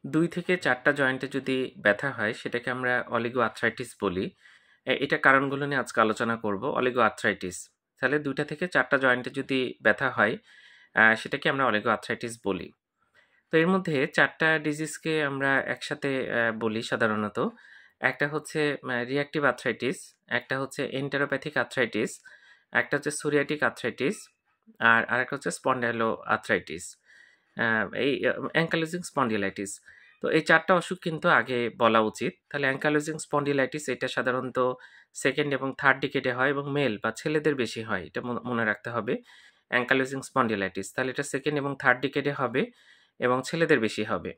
2 থেকে 4 টা জয়েন্টে যদি ব্যথা হয় সেটাকে আমরা অলিগো আর্থ্রাইটিস বলি। এটার কারণগুলো নিয়ে আজকে আলোচনা করব। Oligo arthritis. তাহলে 2 টা থেকে 4 টা জয়েন্টে যদি ব্যথা হয় সেটাকে আমরা অলিগো আর্থ্রাইটিস বলি। তো এর মধ্যে 4 টা ডিজিজকে আমরা একসাথে বলি সাধারণত। একটা হচ্ছে রিঅ্যাক্টিভ আর্থ্রাইটিস, একটা হচ্ছে এন্টেরোপ্যাথিক আর্থ্রাইটিস, একটা হচ্ছে সোরিয়াটিক আর্থ্রাইটিস, আর আরেকটা হচ্ছে স্পন্ডাইলো আর্থ্রাইটিস। এই অ্যাঙ্কালোজিং স্পন্ডিলাইটিস। তো এই 4 টা অসুখ কিন্তু আগে বলা উচিত। তাহলে অ্যাঙ্কালোজিং স্পন্ডিলাইটিস এটা সাধারণত 2nd এবং 3rd ডিকেডে হয় এবং মেল বা ছেলেদের বেশি হয়। এটা মনে রাখতে হবে। Ankylosing spondylitis. তাহলে এটা 2nd এবং 3rd ডিকেডে হবে এবং ছেলেদের বেশি হবে।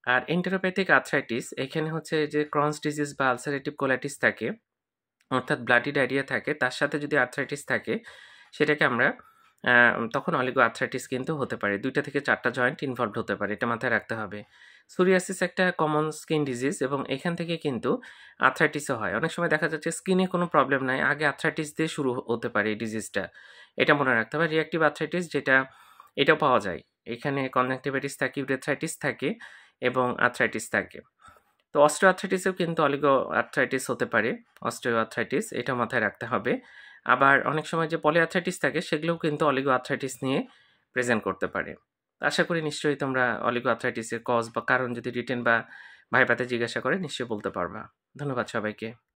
আর এন্টেরোপ্যাথিক আর্থ্রাইটিস এখানে হচ্ছে যে ক্রনস ডিজিজ বা আলসারেটিভ কোলাইটিস থাকে, অর্থাৎ ব্লাডি ডায়রিয়া থাকে, তার সাথে যদি আর্থ্রাইটিস থাকে সেটাকে আমরা তখন অলিগো আর্থ্রাইটিস কিন্তু হতে পারে। 2 টা থেকে 4 টা জয়েন্ট ইনভলভড হতে পারে। এটা মাথায় রাখতে হবে। সোরিয়াসিস একটা কমন স্কিন ডিজিজ এবং এখান থেকে কিন্তু আর্থ্রাইটিসও হয়। অনেক সময় দেখা যাচ্ছে স্কিনে কোনো প্রবলেম নাই। আগে আর্থ্রাইটিস দিয়ে শুরু হতে পারে এই ডিজিজটা। এটা মনে রাখতে হবে। রিঅ্যাক্টিভ আর্থ্রাইটিস যেটা এটাও পাওয়া যায়। এখানে কনজাংটিভাইটিস থাকে, ইউরেথ্রাইটিস থাকে এবং আর্থ্রাইটিস থাকে। তো অস্টিও আর্থ্রাইটিসেও কিন্তু অলিগো আর্থ্রাইটিস হতে পারে। অস্টিও আর্থ্রাইটিস এটা মাথায় রাখতে হবে। আবার অনেক সময় যে পলি আর্থ্রাইটিস থাকে সেগুলোও কিন্তু অলিগো আর্থ্রাইটিস নিয়ে প্রেজেন্ট করতে পারে। আশা করি নিশ্চয়ই তোমরা অলিগো আর্থ্রাইটিসের কজ বা কারণ যদি রিটেন বা ভাইভাতে জিজ্ঞাসা করে নিশ্চয়ই বলতে পারবা। ধন্যবাদ সবাইকে।